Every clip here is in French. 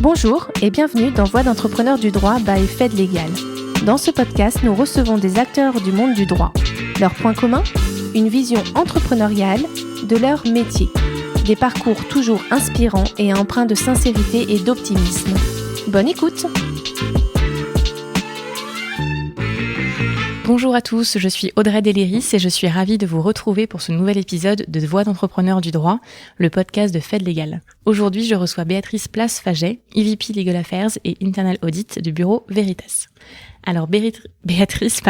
Bonjour et bienvenue dans Voix d'entrepreneurs du droit by Fed Legal. Dans ce podcast, nous recevons des acteurs du monde du droit. Leur point commun ? Une vision entrepreneuriale de leur métier. Des parcours toujours inspirants et empreints de sincérité et d'optimisme. Bonne écoute ! Bonjour à tous, je suis Audrey Deléris et je suis ravie de vous retrouver pour ce nouvel épisode de Voix d'entrepreneurs du droit, le podcast de Fed Legal. Aujourd'hui, je reçois Béatrice Place-Faget, EVP Legal Affairs et Internal Audit du bureau Veritas. Alors Béatrice,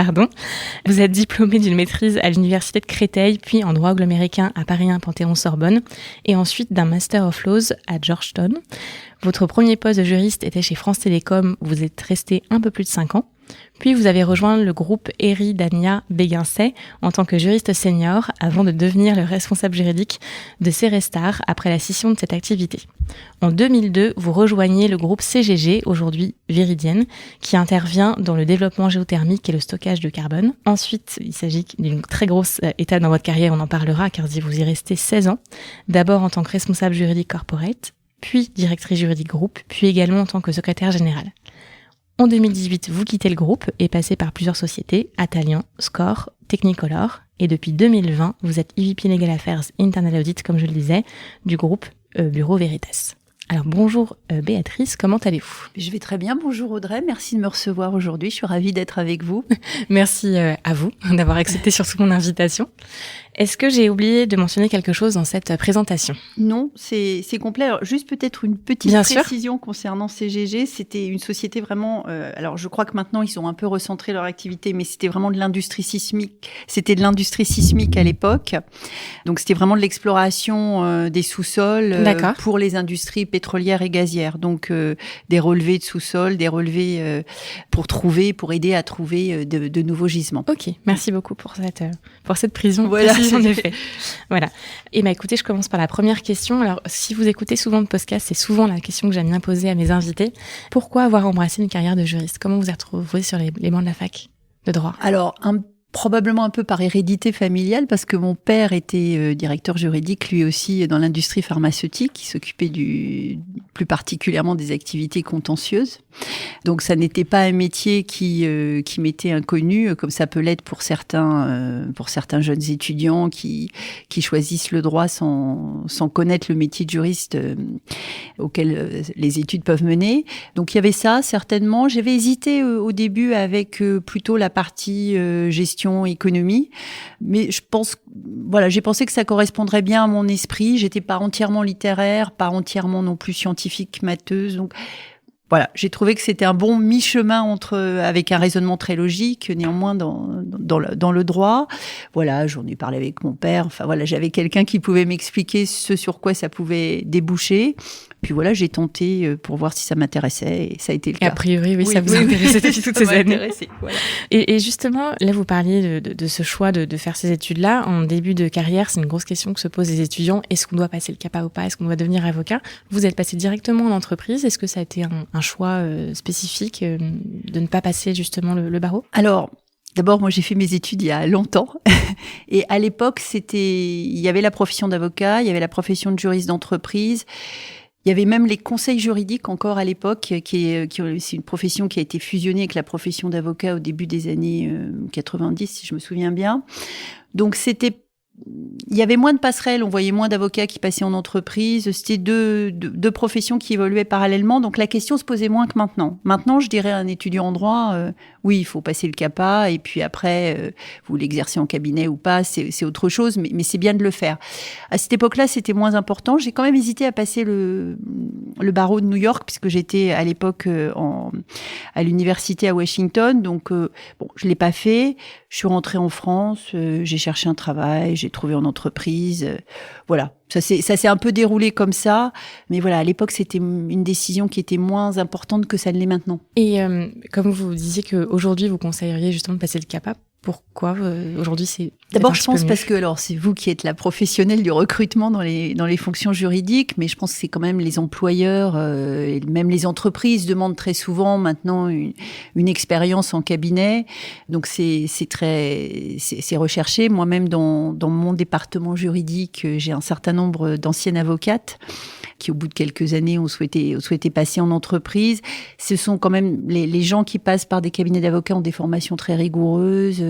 vous êtes diplômée d'une maîtrise à l'université de Créteil, puis en droit anglo-américain à Paris 1 Panthéon-Sorbonne, et ensuite d'un Master of Laws à Georgetown. Votre premier poste de juriste était chez France Télécom, où vous êtes resté un peu plus de 5 ans. Puis vous avez rejoint le groupe Eridania Béguincet en tant que juriste senior avant de devenir le responsable juridique de Cerestar après la scission de cette activité. En 2002, vous rejoignez le groupe CGG, aujourd'hui Viridienne, qui intervient dans le développement géothermique et le stockage de carbone. Ensuite, il s'agit d'une très grosse étape dans votre carrière, on en parlera car vous y restez 16 ans. D'abord en tant que responsable juridique corporate, puis directrice juridique groupe, puis également en tant que secrétaire générale. En 2018, vous quittez le groupe et passez par plusieurs sociétés, Atalian, Score, Technicolor, et depuis 2020, vous êtes EVP Legal Affairs Internal Audit, comme je le disais, du groupe Bureau Veritas. Alors bonjour Béatrice, comment allez-vous ? Je vais très bien, bonjour Audrey, merci de me recevoir aujourd'hui, je suis ravie d'être avec vous. Merci à vous d'avoir accepté surtout mon invitation. Est-ce que j'ai oublié de mentionner quelque chose dans cette présentation ? Non, c'est complet. Alors, juste peut-être une petite précision concernant CGG. C'était une société vraiment... alors, je crois que maintenant, ils ont un peu recentré leur activité, mais c'était vraiment de l'industrie sismique. C'était de l'industrie sismique à l'époque. Donc, c'était vraiment de l'exploration des sous-sols pour les industries pétrolières et gazières. Donc, des relevés de sous-sol, des relevés pour aider à trouver de nouveaux gisements. Ok, merci beaucoup pour cette précision. Voilà. En effet. Voilà. Et écoutez, je commence par la première question. Alors, si vous écoutez souvent de podcast, c'est souvent la question que j'aime bien poser à mes invités. Pourquoi avoir embrassé une carrière de juriste ? Comment vous êtes retrouvé sur les bancs de la fac de droit ? Alors, probablement un peu par hérédité familiale, parce que mon père était directeur juridique, lui aussi, dans l'industrie pharmaceutique. Il s'occupait plus particulièrement des activités contentieuses. Donc, ça n'était pas un métier qui m'était inconnu, comme ça peut l'être pour certains jeunes étudiants qui choisissent le droit sans connaître le métier de juriste auquel les études peuvent mener. Donc, il y avait ça, certainement. J'avais hésité au début avec plutôt la partie gestion, économie, mais j'ai pensé que ça correspondrait bien à mon esprit. J'étais pas entièrement littéraire, pas entièrement non plus scientifique, matheuse, donc voilà, j'ai trouvé que c'était un bon mi-chemin avec un raisonnement très logique, néanmoins dans le droit. Voilà, j'en ai parlé avec mon père. Enfin voilà, j'avais quelqu'un qui pouvait m'expliquer ce sur quoi ça pouvait déboucher. Puis voilà, j'ai tenté pour voir si ça m'intéressait et ça a été le cas. A priori, oui, ça vous intéressait depuis toutes ces années. Voilà. Et justement, là, vous parliez de ce choix de faire ces études-là. En début de carrière, c'est une grosse question que se posent les étudiants. Est-ce qu'on doit passer le CAPA ou pas ? Est-ce qu'on doit devenir avocat ? Vous êtes passé directement en entreprise. Est-ce que ça a été un choix spécifique de ne pas passer justement le barreau ? Alors, d'abord, moi, j'ai fait mes études il y a longtemps. Et à l'époque, il y avait la profession d'avocat, il y avait la profession de juriste d'entreprise. Il y avait même les conseils juridiques encore à l'époque, c'est une profession qui a été fusionnée avec la profession d'avocat au début des années 90, si je me souviens bien. Donc, il y avait moins de passerelles, on voyait moins d'avocats qui passaient en entreprise. C'était deux professions qui évoluaient parallèlement, donc la question se posait moins que maintenant. Maintenant, je dirais à un étudiant en droit, oui, il faut passer le CAPA, et puis après, vous l'exercez en cabinet ou pas, c'est autre chose, mais c'est bien de le faire. À cette époque-là, c'était moins important. J'ai quand même hésité à passer le barreau de New York, puisque j'étais à l'époque à l'université à Washington, donc je l'ai pas fait. Je suis rentrée en France, j'ai cherché un travail, j'ai trouvé en entreprise, voilà. Ça s'est un peu déroulé comme ça, mais voilà, à l'époque, c'était une décision qui était moins importante que ça ne l'est maintenant. Et comme vous disiez qu'aujourd'hui, vous conseilleriez justement de passer le CAPA, pourquoi aujourd'hui c'est... D'abord, je pense parce que c'est vous qui êtes la professionnelle du recrutement dans les fonctions juridiques, mais je pense que c'est quand même les employeurs et même les entreprises demandent très souvent maintenant une expérience en cabinet. Donc c'est recherché. Moi-même dans mon département juridique, j'ai un certain nombre d'anciennes avocates. qui au bout de quelques années ont souhaité passer en entreprise. Ce sont quand même les gens qui passent par des cabinets d'avocats ont des formations très rigoureuses.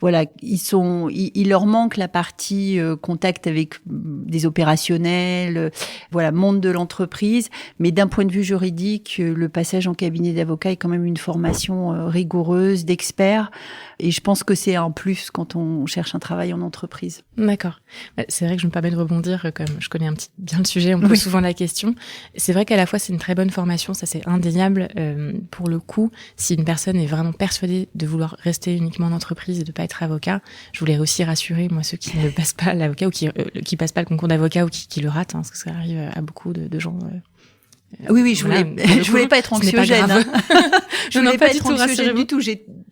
Voilà, il leur manque la partie contact avec des opérationnels, voilà, monde de l'entreprise. Mais d'un point de vue juridique, le passage en cabinet d'avocat est quand même une formation rigoureuse d'experts. Et je pense que c'est un plus quand on cherche un travail en entreprise. D'accord. C'est vrai que je me permets de rebondir, comme je connais bien le sujet, on me pose souvent la question. C'est vrai qu'à la fois, c'est une très bonne formation, ça c'est indéniable. Pour le coup, si une personne est vraiment persuadée de vouloir rester uniquement en entreprise et de pas être avocat, je voulais aussi rassurer, moi, ceux qui ne passent pas l'avocat ou qui passent pas le concours d'avocat ou qui le ratent, parce que ça arrive à beaucoup de gens. Oui, je voulais pas être anxiogène. Je voulais pas être anxiogène du tout.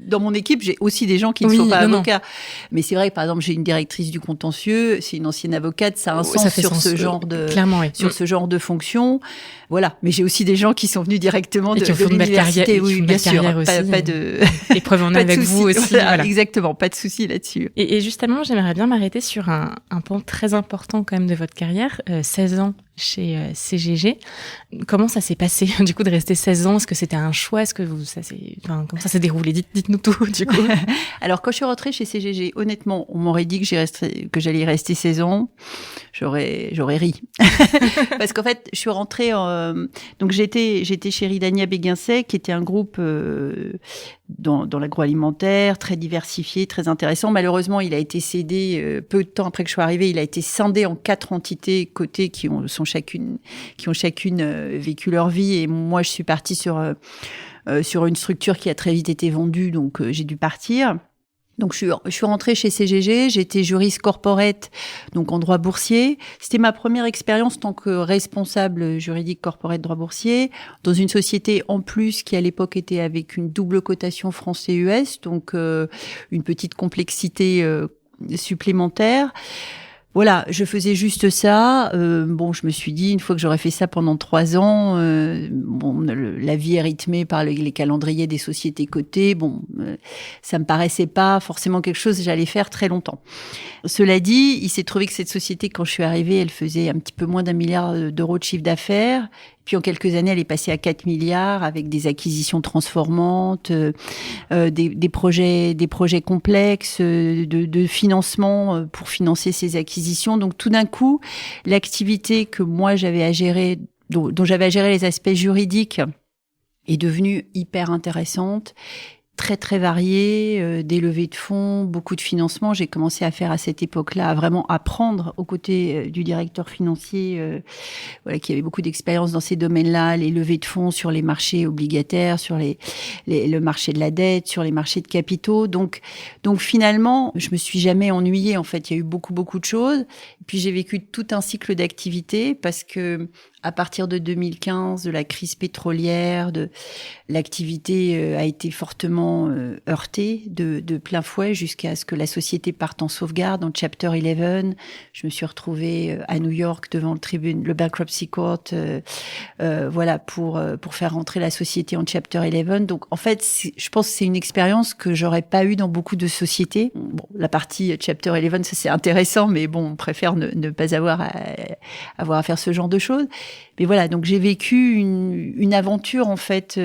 Dans mon équipe, j'ai aussi des gens qui ne sont pas avocats. Mais c'est vrai que, par exemple, j'ai une directrice du contentieux, c'est une ancienne avocate, ça a un sens sur ce genre de fonction. Voilà. Mais j'ai aussi des gens qui sont venus directement de l'université. Oui, bien sûr. Pas de épreuve en avec vous aussi. Voilà. Exactement. Pas de souci là-dessus. Et justement, j'aimerais bien m'arrêter sur un pan très important quand même de votre carrière. 16 ans chez CGG. Comment ça s'est passé, du coup, de rester 16 ans? Est-ce que c'était un choix? Comment ça s'est déroulé? Dites-nous tout, du coup. Alors, quand je suis rentrée chez CGG, honnêtement, on m'aurait dit que j'allais y rester 16 ans. J'aurais ri. Parce qu'en fait, je suis rentrée donc j'étais chez Ridania Béguincet, qui était un groupe dans l'agroalimentaire, très diversifié, très intéressant. Malheureusement, il a été cédé peu de temps après que je sois arrivée. Il a été scindé en 4 entités cotées qui ont chacune vécu leur vie. Et moi, je suis partie sur une structure qui a très vite été vendue, donc j'ai dû partir. Donc je suis rentrée chez CGG, j'étais juriste corporate, donc en droit boursier. C'était ma première expérience en tant que responsable juridique corporate droit boursier dans une société en plus qui à l'époque était avec une double cotation France et US, donc une petite complexité supplémentaire. Voilà, je faisais juste ça. Je me suis dit, une fois que j'aurais fait ça pendant 3 ans, la vie est rythmée par les calendriers des sociétés cotées. Ça me paraissait pas forcément quelque chose que j'allais faire très longtemps. Cela dit, il s'est trouvé que cette société, quand je suis arrivée, elle faisait un petit peu moins d'1 milliard d'euros de chiffre d'affaires. Puis en quelques années, elle est passée à 4 milliards avec des acquisitions transformantes, des projets complexes de financement pour financer ces acquisitions. Donc tout d'un coup, l'activité que moi j'avais à gérer, dont j'avais à gérer les aspects juridiques, est devenue hyper intéressante. Très très varié, des levées de fonds, beaucoup de financement. J'ai commencé à faire à cette époque-là, à vraiment apprendre aux côtés du directeur financier, qui avait beaucoup d'expérience dans ces domaines-là, les levées de fonds sur les marchés obligataires, sur le marché de la dette, sur les marchés de capitaux. Donc finalement, je me suis jamais ennuyée. En fait, il y a eu beaucoup de choses. Et puis j'ai vécu tout un cycle d'activité parce que à partir de 2015, de la crise pétrolière, l'activité a été fortement heurtée de plein fouet jusqu'à ce que la société parte en sauvegarde, en Chapter 11. Je me suis retrouvée à New York devant le Bankruptcy Court, pour faire rentrer la société en Chapter 11. Donc en fait, je pense que c'est une expérience que j'aurais pas eue dans beaucoup de sociétés. Bon, la partie Chapter 11, ça c'est intéressant, mais bon, on préfère ne pas avoir à faire ce genre de choses. Mais voilà, donc j'ai vécu une aventure en fait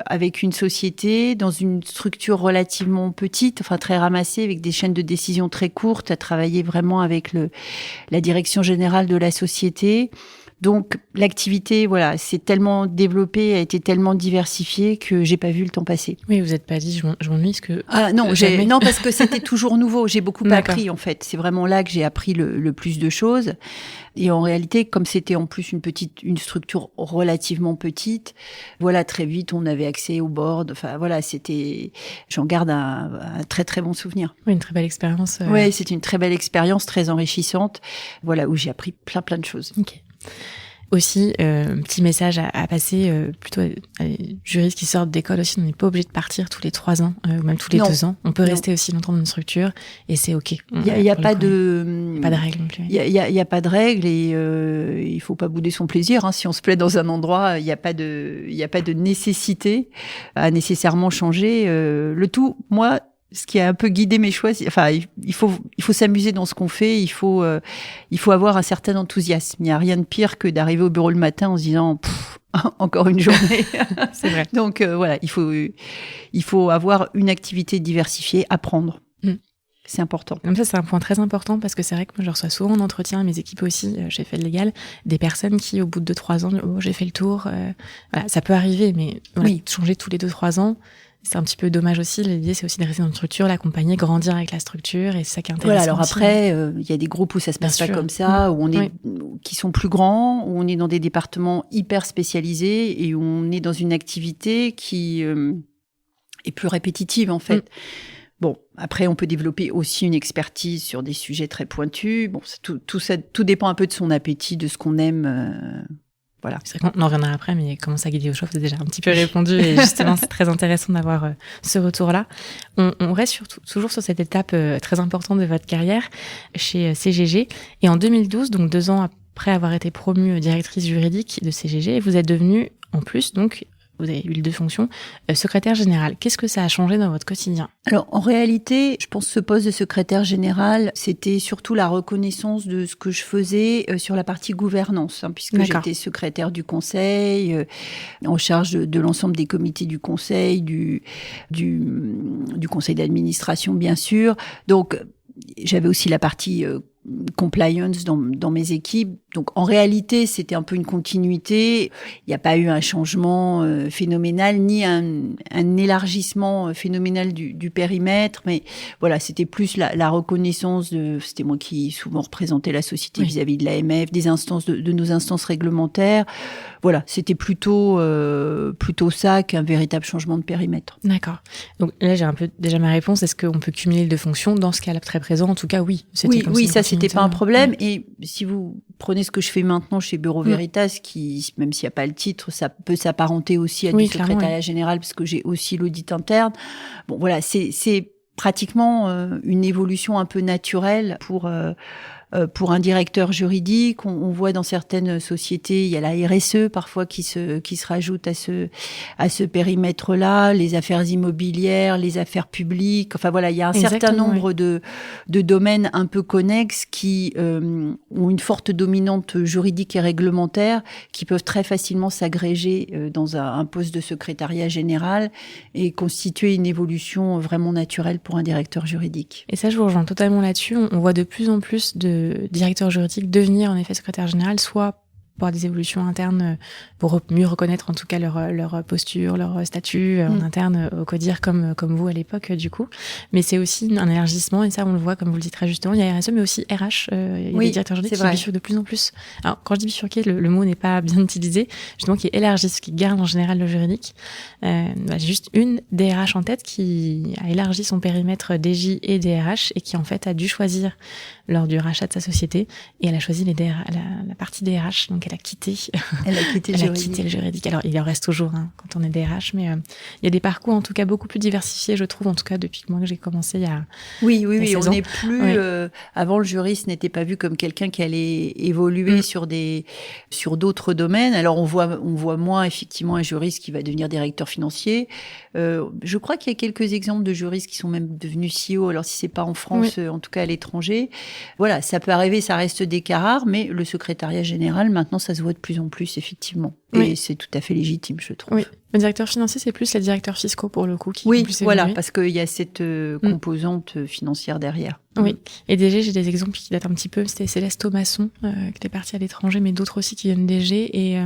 avec une société dans une structure relativement petite, enfin très ramassée, avec des chaînes de décision très courtes, à travailler vraiment avec la direction générale de la société. Donc l'activité, voilà, s'est tellement développée, a été tellement diversifiée que j'ai pas vu le temps passer. Oui, vous n'êtes pas dit, je m'ennuie, parce que non, parce que c'était toujours nouveau. J'ai beaucoup appris en fait. C'est vraiment là que j'ai appris le plus de choses. Et en réalité, comme c'était en plus une structure relativement petite, voilà, très vite on avait accès au board. Enfin voilà, j'en garde un très très bon souvenir. Oui, une très belle expérience. Oui, c'est une très belle expérience, très enrichissante. Voilà, où j'ai appris plein de choses. Ok. Aussi, petit message à passer plutôt à les juristes qui sortent d'école aussi. On n'est pas obligé de partir tous les 3 ans ou même tous les 2 ans. On peut rester aussi longtemps dans une structure et c'est ok. Il y a pas de règles non plus. Il y a pas de règles et il faut pas bouder son plaisir. Hein. Si on se plaît dans un endroit, il y a pas de nécessité à nécessairement changer. Le tout, moi, ce qui a un peu guidé mes choix, il faut s'amuser dans ce qu'on fait, il faut avoir un certain enthousiasme. Il n'y a rien de pire que d'arriver au bureau le matin en se disant encore une journée. C'est vrai. Donc voilà, il faut avoir une activité diversifiée, apprendre. C'est important. Comme ça, c'est un point très important parce que c'est vrai que moi, je reçois souvent en entretien, mes équipes aussi, j'ai fait le légal, des personnes qui, au bout de 2-3 ans, j'ai fait le tour. Voilà, ça peut arriver, mais voilà, changer tous les 2-3 ans, c'est un petit peu dommage aussi. L'idée, c'est aussi de rester dans une structure, l'accompagner, grandir avec la structure, et c'est ça qui est intéressant. Voilà, alors après, il y a des groupes où ça se passe pas comme ça, où on est, qui sont plus grands, où on est dans des départements hyper spécialisés et où on est dans une activité qui est plus répétitive, en fait. Bon, après, on peut développer aussi une expertise sur des sujets très pointus. Bon, tout dépend un peu de son appétit, de ce qu'on aime. Voilà. C'est vrai qu'on en reviendra après, mais comment ça guider au chauffe, c'est déjà un petit peu répondu. Et justement, c'est très intéressant d'avoir ce retour-là. On reste toujours sur cette étape très importante de votre carrière chez CGG. Et en 2012, donc 2 ans après avoir été promue directrice juridique de CGG, vous êtes devenue, en plus, donc, vous avez eu les 2 fonctions, secrétaire générale. Qu'est-ce que ça a changé dans votre quotidien ? Alors, en réalité, je pense que ce poste de secrétaire général, c'était surtout la reconnaissance de ce que je faisais sur la partie gouvernance, puisque j'étais secrétaire du conseil, en charge de l'ensemble des comités du conseil, du conseil d'administration, bien sûr. Donc, j'avais aussi la partie compliance dans mes équipes. Donc, en réalité, c'était un peu une continuité. Il n'y a pas eu un changement phénoménal, ni un élargissement phénoménal du périmètre. Mais voilà, c'était plus la reconnaissance c'était moi qui souvent représentais la société vis-à-vis de l'AMF, des instances, de nos instances réglementaires. Voilà, c'était plutôt ça qu'un véritable changement de périmètre. D'accord. Donc là, j'ai un peu déjà ma réponse. Est-ce qu'on peut cumuler les 2 fonctions? Dans ce cas-là, très présent, en tout cas, oui. Oui, ça, c'était pas un problème. Et si vous prenez ce que je fais maintenant chez Bureau Veritas, qui, même s'il n'y a pas le titre, ça peut s'apparenter aussi à du secrétariat général, parce que j'ai aussi l'audit interne. Bon, voilà, c'est pratiquement une évolution un peu naturelle pour un directeur juridique. On voit dans certaines sociétés, il y a la RSE parfois qui se rajoute à ce périmètre-là, les affaires immobilières, les affaires publiques. Enfin voilà, il y a un certain nombre de domaines un peu connexes qui ont une forte dominante juridique et réglementaire, qui peuvent très facilement s'agréger dans un poste de secrétariat général et constituer une évolution vraiment naturelle pour un directeur juridique. Et ça, je vous rejoins totalement là-dessus. On voit de plus en plus de directeurs juridiques devenir en effet secrétaire général, soit pour des évolutions internes, pour mieux reconnaître en tout cas leur posture, leur statut en interne au CODIR comme vous à l'époque du coup. Mais c'est aussi un élargissement, et ça on le voit comme vous le dites très justement, il y a RSE mais aussi RH, il y a des directeurs juridiques qui bifurquent de plus en plus. Alors quand je dis bifurquer, le mot n'est pas bien utilisé, justement qui élargissent, qui gardent en général le juridique. J'ai juste une DRH en tête qui a élargi son périmètre DJ et DRH et qui en fait a dû choisir lors du rachat de sa société, et elle a choisi la partie DRH, donc elle a quitté le juridique. Alors, il en reste toujours quand on est DRH, mais il y a des parcours en tout cas beaucoup plus diversifiés, je trouve, en tout cas depuis que moi que j'ai commencé il y a Oui, on n'est plus... avant, le juriste n'était pas vu comme quelqu'un qui allait évoluer sur d'autres domaines. Alors, on voit moins effectivement un juriste qui va devenir directeur financier. Je crois qu'il y a quelques exemples de juristes qui sont même devenus CEO, alors si c'est pas en France, en tout cas à l'étranger. Voilà, ça peut arriver, ça reste des cas rares, mais le secrétariat général, maintenant, ça se voit de plus en plus, effectivement. Et c'est tout à fait légitime, je trouve. Oui. Le directeur financier, c'est plus les directeurs fiscaux, pour le coup, qui plus voilà, évoluer. parce qu'il y a cette composante financière derrière. Oui. Et DG, j'ai des exemples qui datent un petit peu. C'était Céleste Thomasson, qui était partie à l'étranger, mais d'autres aussi qui viennent DG. Et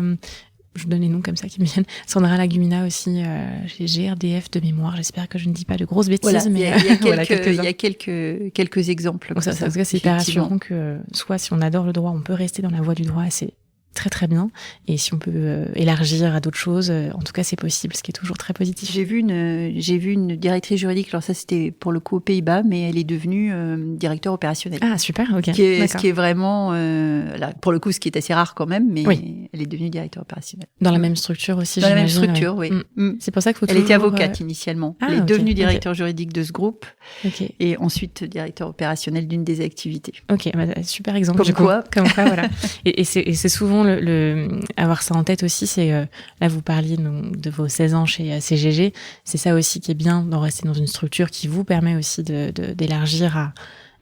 je donne les noms comme ça qui me viennent. Sandra Lagumina aussi, chez GRDF de mémoire. J'espère que je ne dis pas de grosses bêtises. Voilà, mais il y a quelques exemples. Donc ça, en tout cas, c'est hyper rassurant que soit si on adore le droit, on peut rester dans la voie du droit, c'est très très bien. Et si on peut élargir à d'autres choses, en tout cas c'est possible, ce qui est toujours très positif. J'ai vu une directrice juridique, alors ça c'était pour le coup aux Pays-Bas, mais elle est devenue directeur opérationnel. Ah super, ok. Ce qui est vraiment, là, pour le coup, ce qui est assez rare quand même, mais elle est devenue directeur opérationnel. Dans la même structure aussi, Dans la même structure, oui. C'est pour ça qu'il faut Elle était avocate initialement. Elle est devenue directeur juridique de ce groupe, et ensuite directeur opérationnel d'une des activités. Ok, super exemple. Comme quoi, voilà. Et c'est souvent vraiment avoir ça en tête aussi, c'est là vous parliez de vos 16 ans chez CGG, c'est ça aussi qui est bien d'en rester dans une structure qui vous permet aussi d'élargir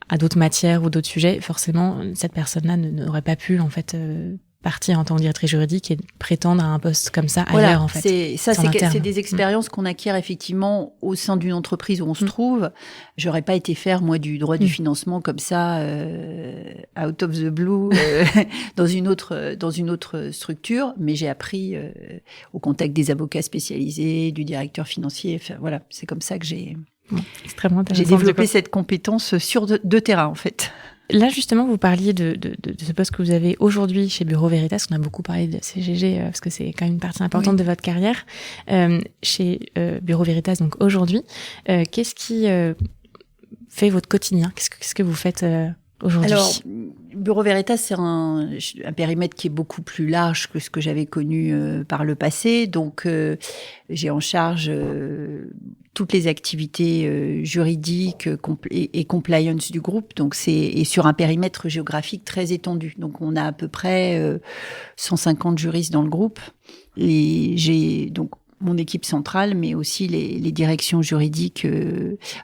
à d'autres matières ou d'autres sujets. Forcément, cette personne-là n'aurait pas pu en fait partir en tant que directrice juridique et prétendre à un poste comme ça ailleurs en fait. C'est des expériences qu'on acquiert effectivement au sein d'une entreprise où on se trouve. J'aurais pas été faire moi du droit du financement comme ça out of the blue dans une autre structure, mais j'ai appris au contact des avocats spécialisés, du directeur financier. Enfin, voilà, c'est comme ça que j'ai développé cette compétence sur deux terrains en fait. Là, justement, vous parliez de ce poste que vous avez aujourd'hui chez Bureau Veritas. On a beaucoup parlé de CGG parce que c'est quand même une partie importante de votre carrière. Chez Bureau Veritas, donc aujourd'hui, qu'est-ce qui fait votre quotidien ? Qu'est-ce que vous faites aujourd'hui ? Alors, Bureau Veritas, c'est un périmètre qui est beaucoup plus large que ce que j'avais connu par le passé. Donc, j'ai en charge toutes les activités juridiques et compliance du groupe. Donc, et sur un périmètre géographique très étendu. Donc, on a à peu près 150 juristes dans le groupe. J'ai donc mon équipe centrale, mais aussi les directions juridiques,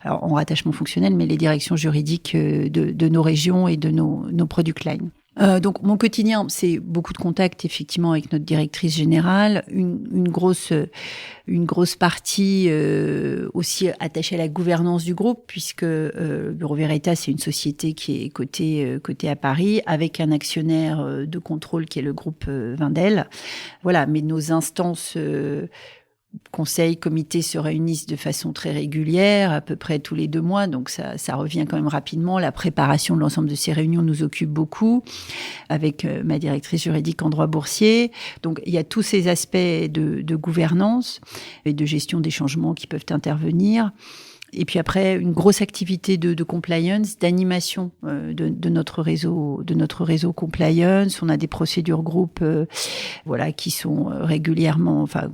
alors en rattachement fonctionnel, mais les directions juridiques de nos régions et de nos product lines. Donc mon quotidien, c'est beaucoup de contacts effectivement avec notre directrice générale, une grosse partie aussi attachée à la gouvernance du groupe, puisque Bureau Veritas c'est une société qui est cotée à Paris avec un actionnaire de contrôle qui est le groupe Wendel. Voilà, mais nos instances conseils, comités se réunissent de façon très régulière, à peu près tous les 2 mois, donc ça revient quand même rapidement. La préparation de l'ensemble de ces réunions nous occupe beaucoup, avec ma directrice juridique en droit boursier. Donc il y a tous ces aspects de gouvernance et de gestion des changements qui peuvent intervenir. Et puis après, une grosse activité de compliance, d'animation de notre réseau compliance. On a des procédures groupes, voilà, qui sont régulièrement, enfin,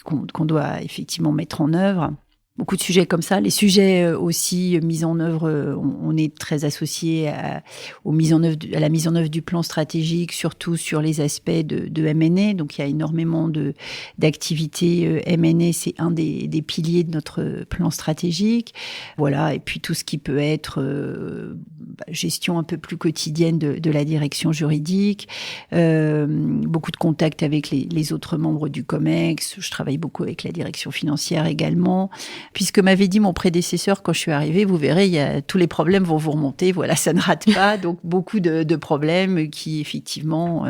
qu'on doit effectivement mettre en œuvre. Beaucoup de sujets comme ça. Les sujets aussi mis en œuvre, on est très associé à la mise en œuvre du plan stratégique, surtout sur les aspects de M&A. Donc il y a énormément d'activités M&A, c'est un des piliers de notre plan stratégique. Voilà, et puis tout ce qui peut être gestion un peu plus quotidienne de la direction juridique, beaucoup de contacts avec les autres membres du COMEX. Je travaille beaucoup avec la direction financière également. Puisque m'avait dit mon prédécesseur quand je suis arrivée, vous verrez, tous les problèmes vont vous remonter. Voilà, ça ne rate pas. Donc beaucoup de problèmes qui effectivement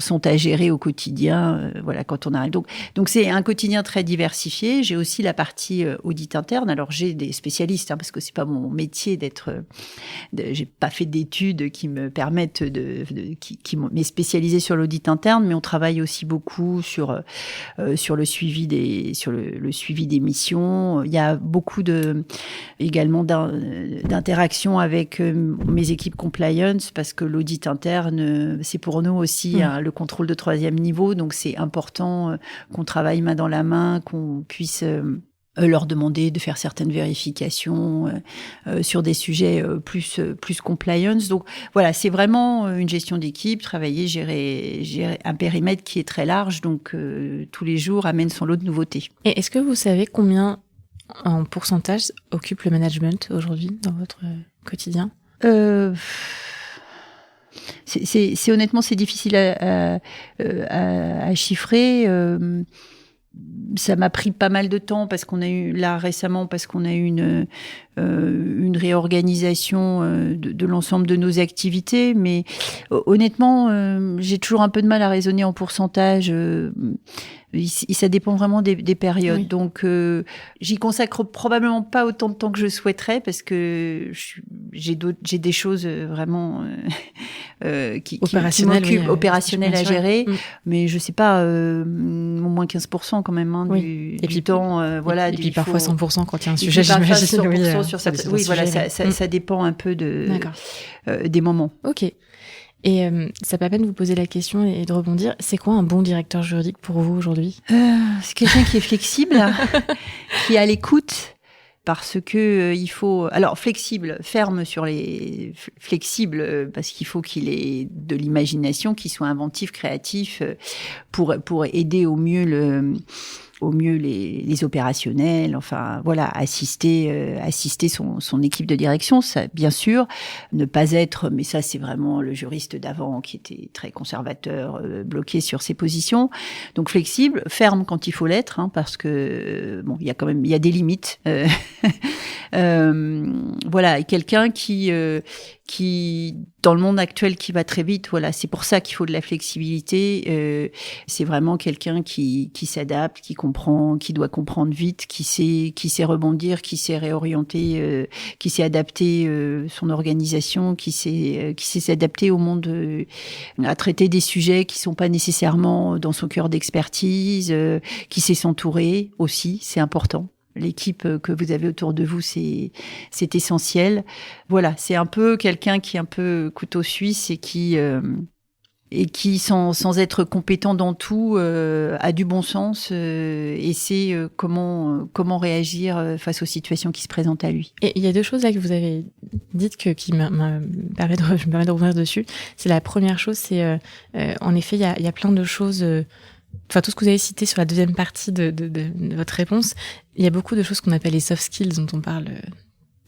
sont à gérer au quotidien. Voilà, quand on arrive. Donc c'est un quotidien très diversifié. J'ai aussi la partie audit interne. Alors j'ai des spécialistes, parce que c'est pas mon métier j'ai pas fait d'études qui me permettent qui m'est spécialisée sur l'audit interne, mais on travaille aussi beaucoup sur le suivi des missions. Il y a beaucoup également d'interactions avec mes équipes compliance, parce que l'audit interne, c'est pour nous aussi le contrôle de 3e niveau. Donc c'est important qu'on travaille main dans la main, qu'on puisse leur demander de faire certaines vérifications sur des sujets plus compliance. Donc voilà, c'est vraiment une gestion d'équipe, gérer un périmètre qui est très large, donc tous les jours amène son lot de nouveautés. Et est-ce que vous savez combien en pourcentage occupe le management aujourd'hui dans votre quotidien ? C'est honnêtement, c'est difficile à chiffrer. Ça m'a pris pas mal de temps parce qu'on a eu une réorganisation de l'ensemble de nos activités, mais honnêtement, j'ai toujours un peu de mal à raisonner en pourcentage. Ça dépend vraiment des périodes. Oui. Donc, j'y consacre probablement pas autant de temps que je souhaiterais, parce que j'ai des choses vraiment qui m'occupent, opérationnelles à gérer. Mais je sais pas, au moins 15% quand même du temps. Voilà. Et puis parfois 100% quand il y a un sujet, j'imagine. Oui, voilà, ça dépend un peu des moments. Ok. Et ça peut à peine vous poser la question et de rebondir. C'est quoi un bon directeur juridique pour vous aujourd'hui ? C'est quelqu'un qui est flexible, qui est à l'écoute, parce que il faut, alors flexible, ferme sur les flexibles, parce qu'il faut qu'il ait de l'imagination, qu'il soit inventif, créatif, pour aider au mieux les opérationnels, enfin voilà, assister son équipe de direction, ça bien sûr, ne pas être, mais ça c'est vraiment le juriste d'avant qui était très conservateur, bloqué sur ses positions. Donc flexible, ferme quand il faut l'être, parce que bon, il y a des limites. Voilà, et quelqu'un qui dans le monde actuel qui va très vite, voilà, c'est pour ça qu'il faut de la flexibilité. C'est vraiment quelqu'un qui s'adapte, qui comprend, qui doit comprendre vite, qui sait rebondir, qui sait réorienter, qui sait adapter son organisation, qui sait s'adapter au monde, à traiter des sujets qui sont pas nécessairement dans son cœur d'expertise, qui sait s'entourer aussi, c'est important. L'équipe que vous avez autour de vous, c'est essentiel. Voilà, c'est un peu quelqu'un qui est un peu couteau suisse et qui sans être compétent dans tout, a du bon sens et sait comment réagir face aux situations qui se présentent à lui. Et il y a deux choses là que vous avez dites qui me permettent de revenir dessus. C'est la première chose, c'est en effet, il y a plein de choses. Enfin, tout ce que vous avez cité sur la deuxième partie de votre réponse, il y a beaucoup de choses qu'on appelle les soft skills dont on parle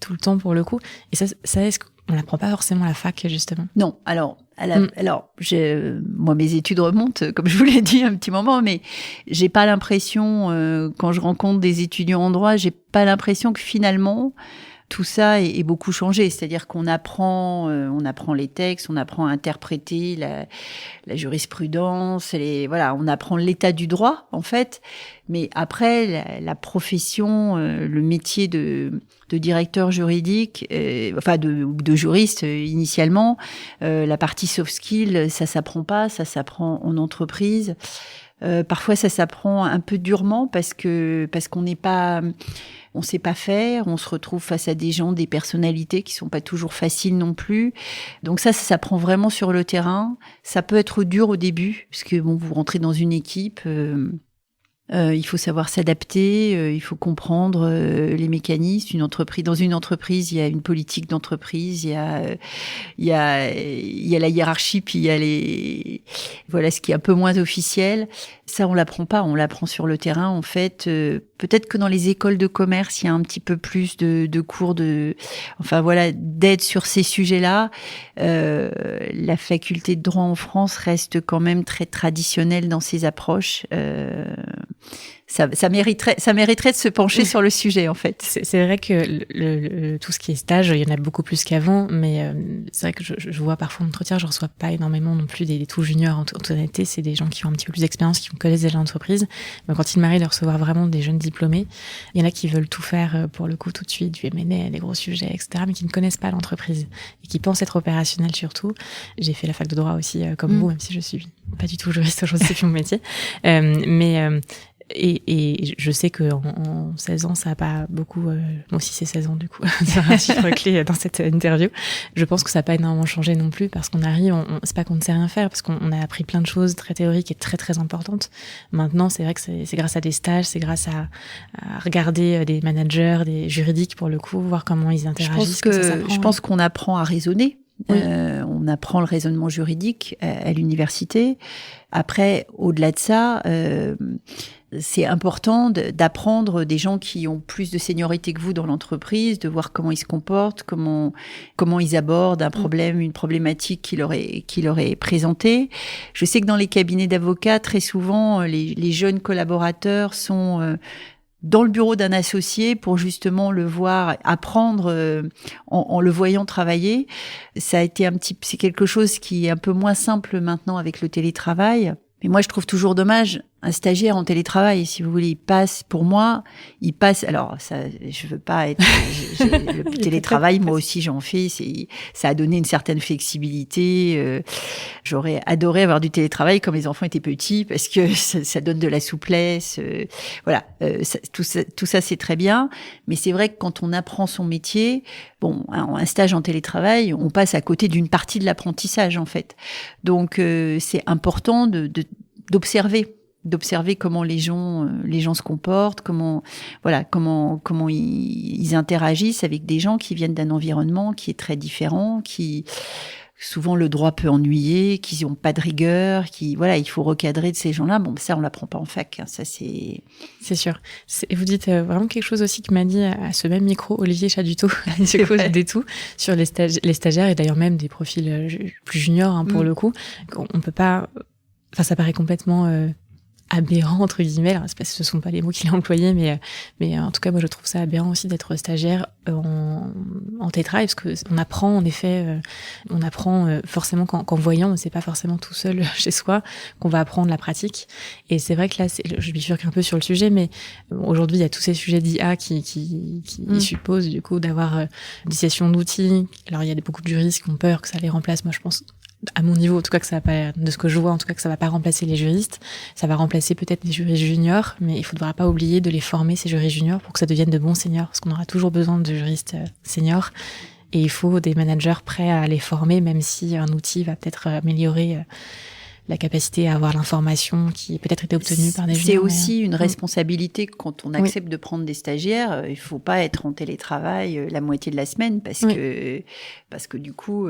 tout le temps pour le coup. Et ça est-ce qu'on l'apprend pas forcément à la fac, justement? Non, alors moi mes études remontent, comme je vous l'ai dit un petit moment, mais j'ai pas l'impression, quand je rencontre des étudiants en droit, j'ai pas l'impression que finalement tout ça est beaucoup changé. C'est-à-dire qu'on apprend les textes, on apprend à interpréter la jurisprudence, on apprend l'état du droit, en fait. Mais après, la profession, le métier de directeur juridique, de juriste initialement, la partie soft skill, ça s'apprend pas, ça s'apprend en entreprise. Parfois, ça s'apprend un peu durement parce qu'on n'est pas, on sait pas faire, on se retrouve face à des gens, des personnalités qui sont pas toujours faciles non plus. Donc ça s'apprend vraiment sur le terrain. Ça peut être dur au début, parce que bon, vous rentrez dans une équipe, il faut savoir s'adapter, il faut comprendre les mécanismes. Dans une entreprise, il y a une politique d'entreprise, il y a la hiérarchie, puis il y a ce qui est un peu moins officiel. Ça, on l'apprend pas, on l'apprend sur le terrain. En fait, peut-être que dans les écoles de commerce, il y a un petit peu plus de cours d'aide sur ces sujets-là. La faculté de droit en France reste quand même très traditionnelle dans ses approches. Ça mériterait de se pencher sur le sujet, en fait. C'est vrai que tout ce qui est stage, il y en a beaucoup plus qu'avant, mais c'est vrai que je vois parfois en entretien, je reçois pas énormément non plus des tout juniors, en toute honnêteté, c'est des gens qui ont un petit peu plus d'expérience, qui connaissent déjà l'entreprise. Mais quand il m'arrive de recevoir vraiment des jeunes diplômés, il y en a qui veulent tout faire pour le coup tout de suite, du M&A, des gros sujets, etc., mais qui ne connaissent pas l'entreprise et qui pensent être opérationnels surtout. J'ai fait la fac de droit aussi, comme vous, même si je suis pas du tout juriste aujourd'hui, c'est plus mon métier. Et je sais que en 16 ans, ça a pas beaucoup... moi aussi, c'est 16 ans, du coup. C'est un chiffre clé dans cette interview. Je pense que ça n'a pas énormément changé non plus, parce qu'on arrive, c'est pas qu'on ne sait rien faire, parce qu'on a appris plein de choses très théoriques et très, très importantes. Maintenant, c'est vrai que c'est grâce à des stages, c'est grâce à regarder des managers, des juridiques, pour le coup, voir comment ils interagissent. Je pense qu'on apprend à raisonner. Oui. On apprend le raisonnement juridique à l'université. Après, au-delà de ça, c'est important d'apprendre des gens qui ont plus de seniorité que vous dans l'entreprise, de voir comment ils se comportent, comment ils abordent un problème, une problématique qui leur est présentée. Je sais que dans les cabinets d'avocats, très souvent, les jeunes collaborateurs sont dans le bureau d'un associé pour justement le voir apprendre en le voyant travailler. Ça a été c'est quelque chose qui est un peu moins simple maintenant avec le télétravail. Mais moi, je trouve toujours dommage un stagiaire en télétravail, si vous voulez, il passe, alors ça, je veux pas être, le télétravail, moi aussi j'en fais, ça a donné une certaine flexibilité, j'aurais adoré avoir du télétravail quand mes enfants étaient petits, parce que ça donne de la souplesse, tout ça c'est très bien, mais c'est vrai que quand on apprend son métier, bon, un stage en télétravail, on passe à côté d'une partie de l'apprentissage, en fait. Donc, c'est important d'observer d'observer comment les gens se comportent, comment ils interagissent avec des gens qui viennent d'un environnement qui est très différent, qui souvent le droit peut ennuyer, qui n'ont pas de rigueur, il faut recadrer de ces gens-là. Bon, ça on l'apprend pas en fac, hein, ça c'est sûr. Vous dites vraiment quelque chose aussi que m'a dit à ce même micro Olivier Chaduto, du coup des tout sur les stagiaires et d'ailleurs même des profils plus juniors hein, pour le coup. On peut pas, enfin ça paraît complètement aberrant entre guillemets, alors ce sont pas les mots qu'il a employés, mais en tout cas moi je trouve ça aberrant aussi d'être stagiaire en télétravail, parce que on apprend en effet, forcément qu'en voyant, c'est pas forcément tout seul chez soi qu'on va apprendre la pratique. Et c'est vrai que là je bifurque un peu sur le sujet, mais aujourd'hui il y a tous ces sujets d'IA qui supposent du coup d'avoir des sessions d'outils. Alors il y a beaucoup de juristes qui ont peur que ça les remplace. Moi je pense, à mon niveau en tout cas, que ça va pas, de ce que je vois en tout cas, que ça va pas remplacer les juristes. Ça va remplacer peut-être les juristes juniors, mais il faudra pas oublier de les former, ces juristes juniors, pour que ça devienne de bons seniors, parce qu'on aura toujours besoin de juristes seniors, et il faut des managers prêts à les former, même si un outil va peut-être améliorer la capacité à avoir l'information qui peut-être été obtenue par des juniors. C'est aussi une responsabilité quand on accepte de prendre des stagiaires. Il faut pas être en télétravail la moitié de la semaine parce que du coup,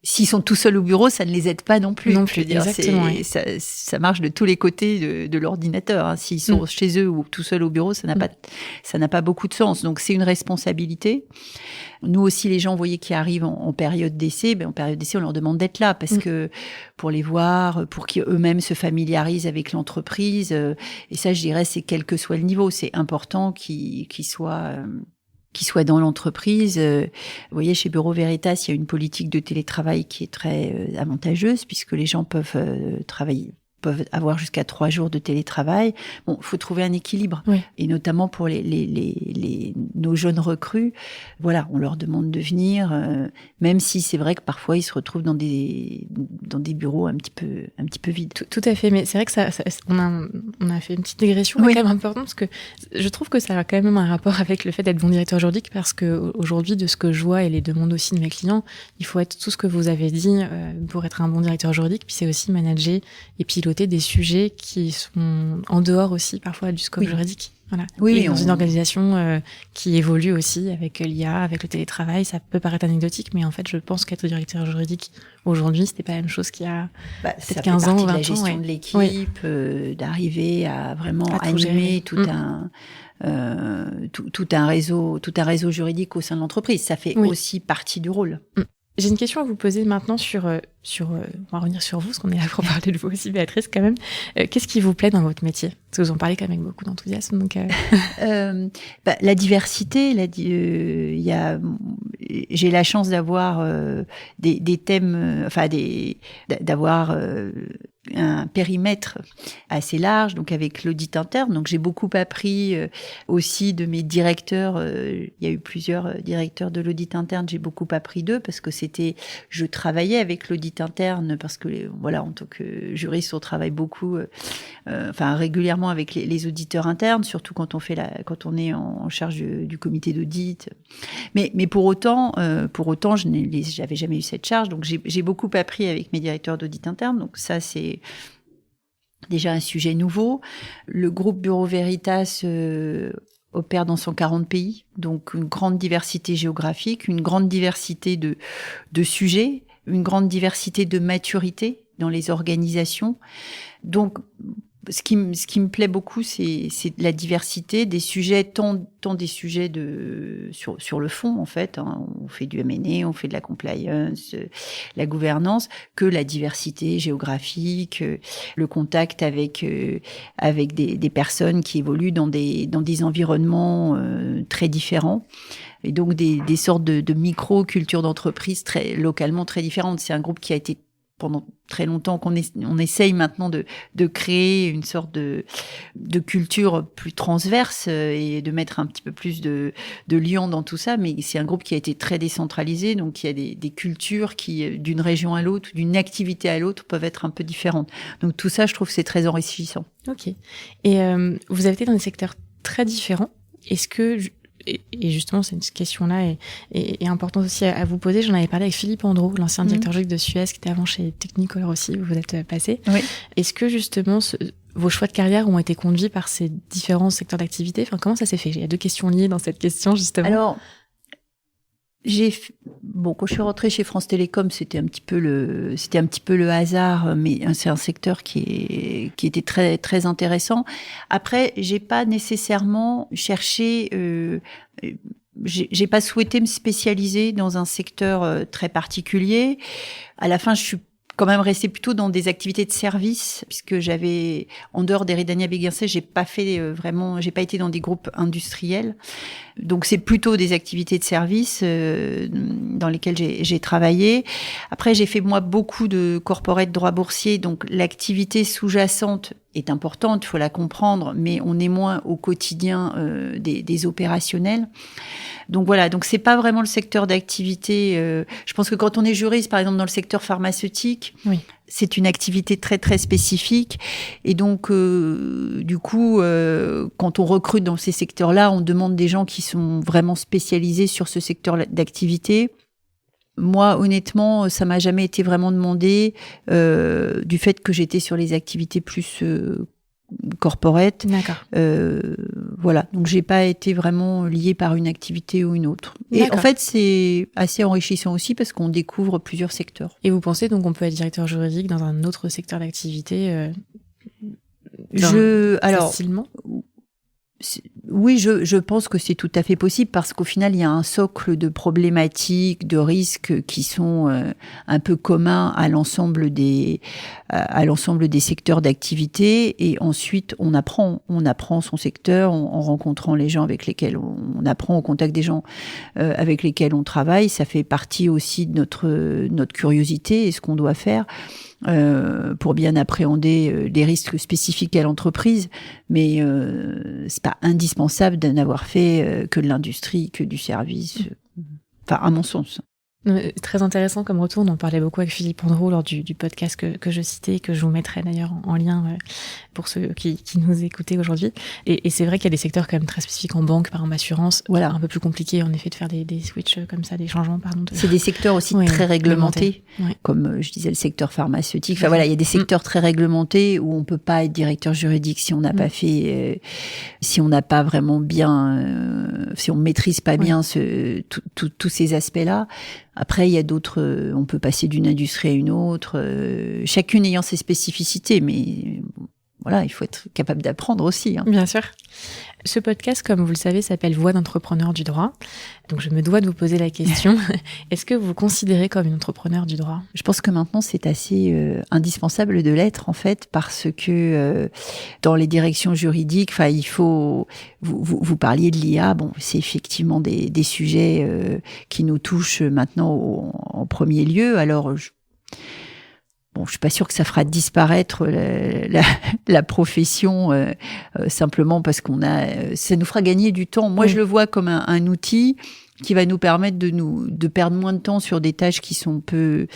s'ils sont tout seuls au bureau, ça ne les aide pas non plus. Non plus, exactement. Ça marche de tous les côtés de l'ordinateur. Hein. S'ils sont chez eux ou tout seuls au bureau, ça n'a pas beaucoup de sens. Donc c'est une responsabilité. Nous aussi, les gens, vous voyez, qui arrivent en période d'essai, en période d'essai, on leur demande d'être là parce que pour les voir, pour qu'eux-mêmes se familiarisent avec l'entreprise. Et ça, je dirais, c'est quel que soit le niveau, c'est important qu'ils soient dans l'entreprise. Vous voyez, chez Bureau Veritas, il y a une politique de télétravail qui est très avantageuse puisque les gens peuvent avoir jusqu'à 3 jours de télétravail. Bon, faut trouver un équilibre. Oui. Et notamment pour nos jeunes recrues. Voilà, on leur demande de venir, même si c'est vrai que parfois ils se retrouvent dans des bureaux un petit peu vides. Tout à fait. Mais c'est vrai que on a fait une petite digression quand même importante parce que je trouve que ça a quand même un rapport avec le fait d'être bon directeur juridique, parce que aujourd'hui, de ce que je vois et les demandes aussi de mes clients, il faut être tout ce que vous avez dit pour être un bon directeur juridique. Puis c'est aussi manager et piloter des sujets qui sont en dehors aussi parfois du scope juridique. Voilà. Oui, et dans une organisation qui évolue aussi avec l'IA, avec le télétravail, ça peut paraître anecdotique, mais en fait, je pense qu'être directeur juridique aujourd'hui, c'était pas la même chose qu'il y a peut-être 15 ans ou 20 ans. Ça fait partie de la gestion de l'équipe, d'arriver à vraiment animer tout un réseau juridique au sein de l'entreprise. Ça fait aussi partie du rôle. J'ai une question à vous poser maintenant sur on va revenir sur vous, parce qu'on est là pour parler de vous aussi, Béatrice, quand même. Qu'est-ce qui vous plaît dans votre métier? Parce que vous en parlez quand même avec beaucoup d'enthousiasme. Donc la diversité, j'ai la chance d'avoir des thèmes, d'avoir un périmètre assez large, donc avec l'audit interne. Donc j'ai beaucoup appris aussi de mes directeurs. Il y a eu plusieurs directeurs de l'audit interne. J'ai beaucoup appris d'eux parce que je travaillais avec l'audit interne parce que en tant que juriste, on travaille beaucoup, régulièrement avec les auditeurs internes, surtout quand on est en charge du comité d'audit. Mais pour autant, j'avais jamais eu cette charge. Donc j'ai beaucoup appris avec mes directeurs d'audit interne. Donc ça c'est déjà un sujet nouveau. Le groupe Bureau Veritas opère dans 140 pays, donc une grande diversité géographique, une grande diversité de sujets, une grande diversité de maturité dans les organisations. Donc, ce qui me plaît beaucoup, c'est la diversité des sujets, tant des sujets sur le fond, en fait. Hein, on fait du M&A, on fait de la compliance, la gouvernance, que la diversité géographique, le contact avec des personnes qui évoluent dans des environnements très différents. Et donc des sortes de micro-cultures d'entreprise localement très différentes. C'est un groupe qui a été pendant très longtemps on essaye maintenant de créer une sorte de culture plus transverse et de mettre un petit peu plus de liens dans tout ça, mais c'est un groupe qui a été très décentralisé, donc il y a des cultures qui, d'une région à l'autre, d'une activité à l'autre, peuvent être un peu différentes. Donc tout ça, je trouve que c'est très enrichissant. Ok. Et vous avez été dans des secteurs très différents. Est-ce que et justement, c'est une question-là est importante aussi à vous poser. J'en avais parlé avec Philippe Andreau, l'ancien directeur juridique de Suez, qui était avant chez Technicolor aussi, où vous êtes passé. Oui. Est-ce que justement, vos choix de carrière ont été conduits par ces différents secteurs d'activité? Enfin, comment ça s'est fait? Il y a 2 questions liées dans cette question, justement. Alors, quand je suis rentrée chez France Télécom, c'était un petit peu le hasard, mais c'est un secteur qui était très très intéressant. Après, j'ai pas nécessairement cherché, j'ai pas souhaité me spécialiser dans un secteur très particulier. À la fin, je suis quand même restée plutôt dans des activités de service, puisque j'avais, en dehors d'Eridania Béguincet, j'ai pas été dans des groupes industriels. Donc c'est plutôt des activités de service dans lesquelles j'ai travaillé. Après, j'ai fait moi beaucoup de corporate droit boursier, donc l'activité sous-jacente est importante, il faut la comprendre, mais on est moins au quotidien des opérationnels. Donc voilà, donc c'est pas vraiment le secteur d'activité. Je pense que quand on est juriste, par exemple dans le secteur pharmaceutique, oui. C'est une activité très très spécifique. Et donc du coup, quand on recrute dans ces secteurs-là, on demande des gens qui sont vraiment spécialisés sur ce secteur d'activité. Moi, honnêtement, ça m'a jamais été vraiment demandé du fait que j'étais sur les activités plus corporate. D'accord. Voilà, donc j'ai pas été vraiment liée par une activité ou une autre. Et en fait, c'est assez enrichissant aussi parce qu'on découvre plusieurs secteurs. Et vous pensez donc qu'on peut être directeur juridique dans un autre secteur d'activité facilement? Oui, je pense que c'est tout à fait possible parce qu'au final, il y a un socle de problématiques, de risques qui sont un peu communs à l'ensemble des secteurs d'activité. Et ensuite, on apprend son secteur en rencontrant les gens avec lesquels on apprend au contact des gens avec lesquels on travaille. Ça fait partie aussi de notre curiosité et ce qu'on doit faire. Pour bien appréhender les risques spécifiques à l'entreprise, mais c'est pas indispensable de n'avoir fait que de l'industrie, que du service. Enfin, à mon sens. Très intéressant comme retour. On en parlait beaucoup avec Philippe Andreau lors du podcast que je citais, que je vous mettrai d'ailleurs en lien pour ceux qui nous écoutaient aujourd'hui. Et c'est vrai qu'il y a des secteurs quand même très spécifiques en banque, par exemple assurance, voilà. Un peu plus compliqué en effet de faire des switches comme ça, des changements. C'est des secteurs aussi très réglementés, comme je disais le secteur pharmaceutique. Enfin voilà, il y a des secteurs très réglementés où on peut pas être directeur juridique si on n'a pas fait, si on n'a pas vraiment bien, si on maîtrise pas bien tous ces aspects-là. Après, il y a d'autres, on peut passer d'une industrie à une autre, chacune ayant ses spécificités, mais voilà, il faut être capable d'apprendre aussi. Bien sûr. Ce podcast, comme vous le savez, s'appelle Voix d'entrepreneur du droit. Donc, je me dois de vous poser la question. Est-ce que vous vous considérez comme une entrepreneur du droit? Je pense que maintenant, c'est assez indispensable de l'être, en fait, parce que dans les directions juridiques, enfin, il faut... Vous parliez de l'IA. Bon, c'est effectivement des sujets qui nous touchent maintenant en premier lieu. Alors, je suis pas sûre que ça fera disparaître la profession simplement parce ça nous fera gagner du temps. Moi, je le vois comme un outil qui va nous permettre de perdre moins de temps sur des tâches qui sont peu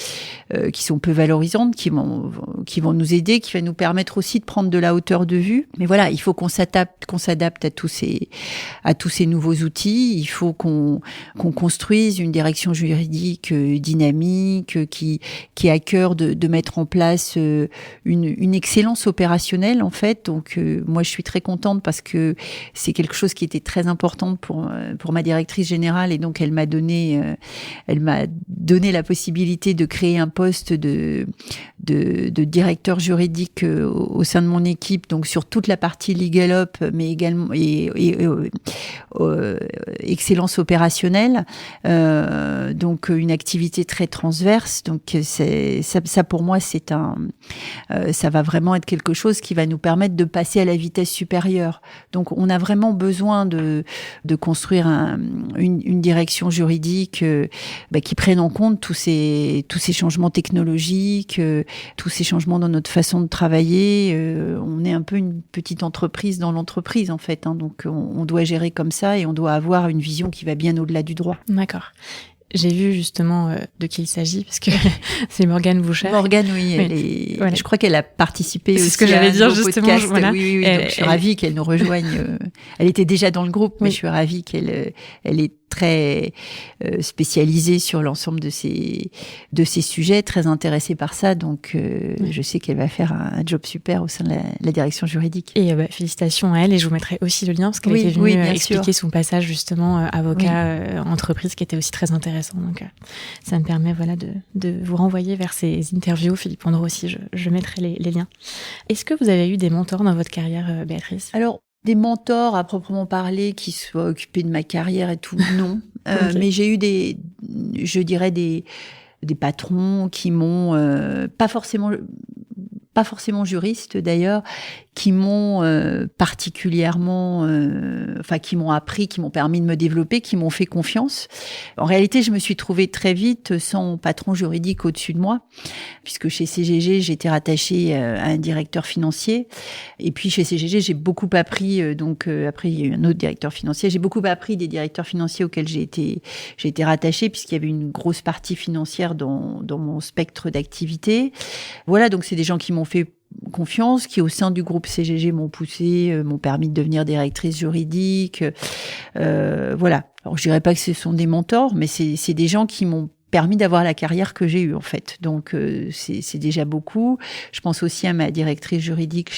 valorisantes, qui vont nous aider, qui va nous permettre aussi de prendre de la hauteur de vue. Mais voilà, il faut qu'on s'adapte à tous ces nouveaux outils. Il faut qu'on construise une direction juridique dynamique qui a à cœur de mettre en place une excellence opérationnelle en fait. Donc moi je suis très contente parce que c'est quelque chose qui était très important pour ma directrice générale. Et donc, elle m'a donné la possibilité de créer un poste de directeur juridique au sein de mon équipe, donc sur toute la partie Legal Up, mais également excellence opérationnelle. Donc, une activité très transverse. Donc, ça pour moi, ça va vraiment être quelque chose qui va nous permettre de passer à la vitesse supérieure. Donc, on a vraiment besoin de construire une direction juridique qui prenne en compte tous ces changements technologiques, tous ces changements dans notre façon de travailler. On est un peu une petite entreprise dans l'entreprise en fait, donc on doit gérer comme ça et on doit avoir une vision qui va bien au-delà du droit. D'accord. J'ai vu justement de qui il s'agit, parce que c'est Morgane Bouchard. Morgane, oui, voilà. Je crois qu'elle a participé aussi ce que j'allais dire, justement. Podcast. Voilà. Oui, donc je suis ravie qu'elle nous rejoigne. Elle était déjà dans le groupe, mais je suis ravie qu'elle est très spécialisée sur l'ensemble de ces sujets, très intéressée par ça. Donc, je sais qu'elle va faire un job super au sein de la direction juridique. Et félicitations à elle. Et je vous mettrai aussi le lien, parce qu'elle était venue expliquer son passage justement avocat entreprise, qui était aussi très intéressant. Donc, ça me permet de vous renvoyer vers ces interviews. Philippe Andreau aussi, je mettrai les liens. Est-ce que vous avez eu des mentors dans votre carrière, Béatrice ? Alors, des mentors à proprement parler qui soient occupés de ma carrière et tout, non. Okay. Mais j'ai eu des patrons qui m'ont, pas forcément juristes d'ailleurs, qui m'ont particulièrement, qui m'ont appris, qui m'ont permis de me développer, qui m'ont fait confiance. En réalité, je me suis trouvée très vite sans patron juridique au-dessus de moi, puisque chez CGG, j'étais rattachée à un directeur financier. Et puis chez CGG, j'ai beaucoup appris. Après, il y a eu un autre directeur financier. J'ai beaucoup appris des directeurs financiers auxquels j'ai été rattachée, puisqu'il y avait une grosse partie financière dans mon spectre d'activité. Voilà, donc c'est des gens qui m'ont fait confiance, qui au sein du groupe CGG m'ont poussé, m'ont permis de devenir directrice juridique. Voilà. Alors je dirais pas que ce sont des mentors, mais c'est des gens qui m'ont permis d'avoir la carrière que j'ai eue en fait. Donc c'est déjà beaucoup. Je pense aussi à ma directrice juridique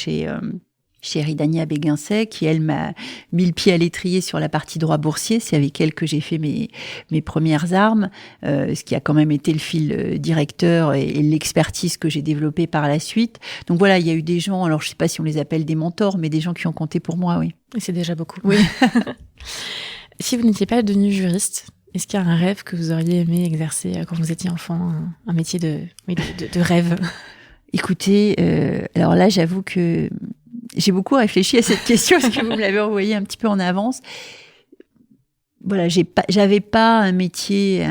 chez Ridania Béguincet, qui, elle, m'a mis le pied à l'étrier sur la partie droit boursier. C'est avec elle que j'ai fait mes premières armes, ce qui a quand même été le fil directeur et l'expertise que j'ai développée par la suite. Donc voilà, il y a eu des gens, alors je sais pas si on les appelle des mentors, mais des gens qui ont compté pour moi, oui. Et c'est déjà beaucoup. Oui. Si vous n'étiez pas devenue juriste, est-ce qu'il y a un rêve que vous auriez aimé exercer quand vous étiez enfant, un métier de rêve ? Écoutez, alors là, j'avoue que j'ai beaucoup réfléchi à cette question parce que vous me l'avez envoyée un petit peu en avance. Voilà, j'avais pas un métier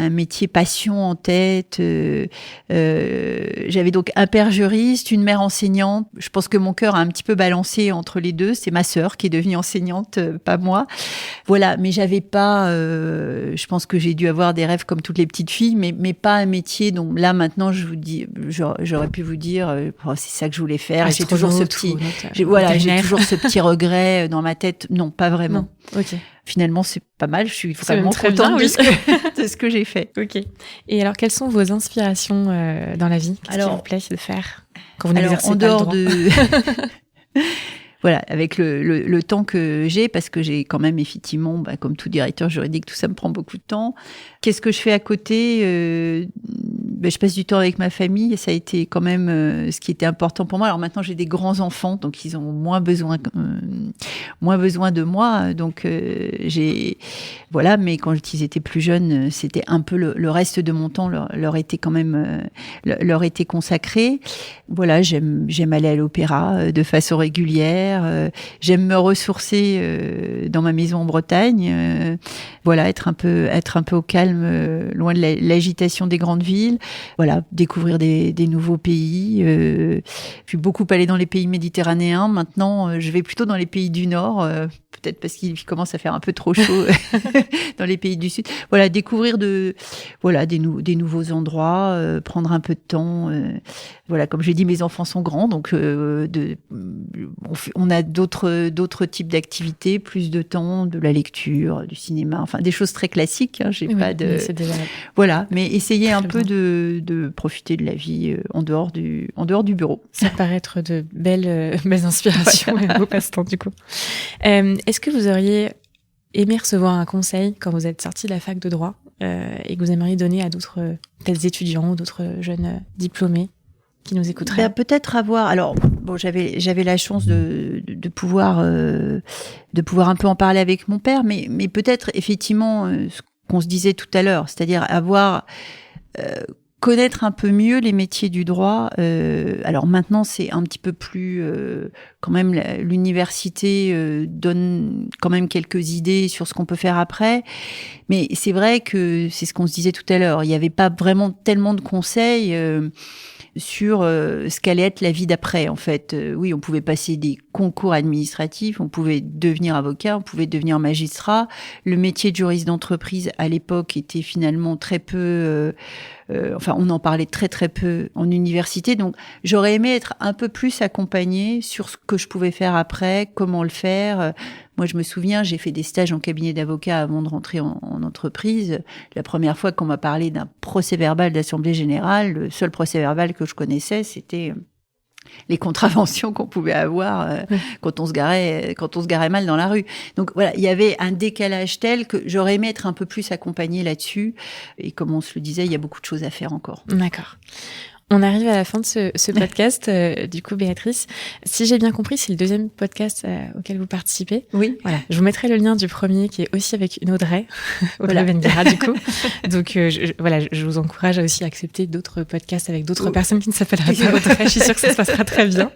passion en tête. J'avais donc un père juriste, une mère enseignante. Je pense que mon cœur a un petit peu balancé entre les deux. C'est ma sœur qui est devenue enseignante, pas moi. Voilà, mais j'avais pas. Je pense que j'ai dû avoir des rêves comme toutes les petites filles, mais pas un métier. Donc là, maintenant, je vous dis, j'aurais pu vous dire, c'est ça que je voulais faire. Et j'ai toujours ce petit, j'ai toujours ce petit regret dans ma tête. Non, pas vraiment. Non. Ok. Finalement, c'est pas mal. Je suis vraiment contente de ce que j'ai fait. Ok. Et alors, quelles sont vos inspirations dans la vie ? Qu'est-ce qui vous plaît de faire quand vous n'exercez pas le droit ? Voilà, avec le temps que j'ai, parce que j'ai quand même effectivement, comme tout directeur juridique, tout ça me prend beaucoup de temps. Qu'est-ce que je fais à côté ? Je passe du temps avec ma famille, et ça a été quand même ce qui était important pour moi. Alors maintenant, j'ai des grands enfants, donc ils ont moins besoin de moi. Donc voilà. Mais quand ils étaient plus jeunes, c'était un peu le reste de mon temps leur était quand même leur était consacré. Voilà, j'aime aller à l'opéra de façon régulière. J'aime me ressourcer dans ma maison en Bretagne. Voilà, être un peu au calme, loin de l'agitation des grandes villes. Voilà, découvrir des nouveaux pays. Puis beaucoup aller dans les pays méditerranéens. Maintenant, je vais plutôt dans les pays du Nord, peut-être parce qu'il commence à faire un peu trop chaud dans les pays du Sud. Voilà, découvrir des nouveaux endroits, prendre un peu de temps. Voilà, comme j'ai dit, mes enfants sont grands, donc on a d'autres types d'activités, plus de temps, de la lecture, du cinéma, enfin des choses très classiques. Hein, voilà, mais essayer un peu de profiter de la vie en dehors du bureau. Ça paraît être de belles inspirations et beaux passe-temps du coup. Est-ce que vous auriez aimé recevoir un conseil quand vous êtes sorti de la fac de droit et que vous aimeriez donner à d'autres peut-être étudiants ou d'autres jeunes diplômés qui nous écouteraient? Peut-être avoir. Alors, bon, j'avais la chance de pouvoir un peu en parler avec mon père, mais peut-être effectivement ce qu'on se disait tout à l'heure, c'est-à-dire connaître un peu mieux les métiers du droit. Alors maintenant, c'est un petit peu plus quand même l'université donne quand même quelques idées sur ce qu'on peut faire après. Mais c'est vrai que c'est ce qu'on se disait tout à l'heure. Il n'y avait pas vraiment tellement de conseils sur ce qu'allait être la vie d'après, en fait. Oui, on pouvait passer des concours administratifs, on pouvait devenir avocat, on pouvait devenir magistrat. Le métier de juriste d'entreprise, à l'époque, était finalement très peu... on en parlait très très peu en université, donc j'aurais aimé être un peu plus accompagnée sur ce que je pouvais faire après, comment le faire. Moi, je me souviens, j'ai fait des stages en cabinet d'avocat avant de rentrer en entreprise. La première fois qu'on m'a parlé d'un procès-verbal d'assemblée générale, le seul procès-verbal que je connaissais, c'était les contraventions qu'on pouvait avoir quand on se garait mal dans la rue. Donc voilà, il y avait un décalage tel que j'aurais aimé être un peu plus accompagnée là-dessus. Et comme on se le disait, il y a beaucoup de choses à faire encore. D'accord. On arrive à la fin de ce podcast. Du coup, Béatrice, si j'ai bien compris, c'est le deuxième podcast auquel vous participez. Oui. Voilà. Je vous mettrai le lien du premier qui est aussi avec une Audrey Benguera, du coup. Donc, je vous encourage à aussi accepter d'autres podcasts avec d'autres personnes qui ne s'appelleraient pas Audrey. Je suis sûre que ça se passera très bien.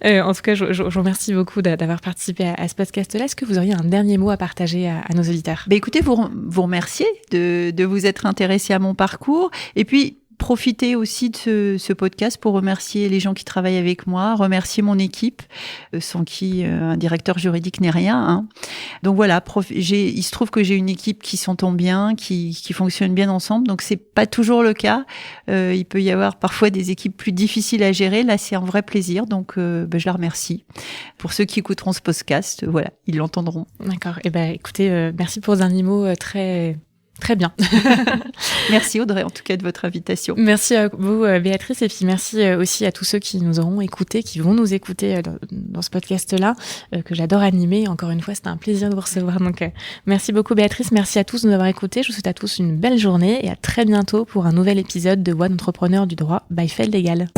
En tout cas, je vous remercie beaucoup d'avoir participé à ce podcast-là. Est-ce que vous auriez un dernier mot à partager à nos auditeurs? Écoutez, vous remercier de vous être intéressé à mon parcours. Et puis, profiter aussi de ce podcast pour remercier les gens qui travaillent avec moi, remercier mon équipe, sans qui un directeur juridique n'est rien. Hein. Donc voilà, il se trouve que j'ai une équipe qui s'entend bien, qui fonctionne bien ensemble. Donc c'est pas toujours le cas. Il peut y avoir parfois des équipes plus difficiles à gérer. Là, c'est un vrai plaisir. Donc je la remercie. Pour ceux qui écouteront ce podcast, voilà, ils l'entendront. D'accord. Écoutez, merci pour un mot très bien. Merci Audrey, en tout cas, de votre invitation. Merci à vous, Béatrice, et puis merci aussi à tous ceux qui nous auront écoutés, qui vont nous écouter dans ce podcast-là, que j'adore animer. Encore une fois, c'était un plaisir de vous recevoir. Donc, merci beaucoup, Béatrice. Merci à tous de nous avoir écoutés. Je vous souhaite à tous une belle journée et à très bientôt pour un nouvel épisode de Voix d'entrepreneurs du droit by Feld Legal.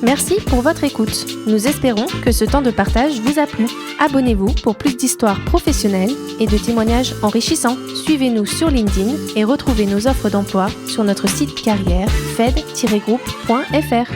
Merci pour votre écoute. Nous espérons que ce temps de partage vous a plu. Abonnez-vous pour plus d'histoires professionnelles et de témoignages enrichissants. Suivez-nous sur LinkedIn et retrouvez nos offres d'emploi sur notre site carrière fed-group.fr.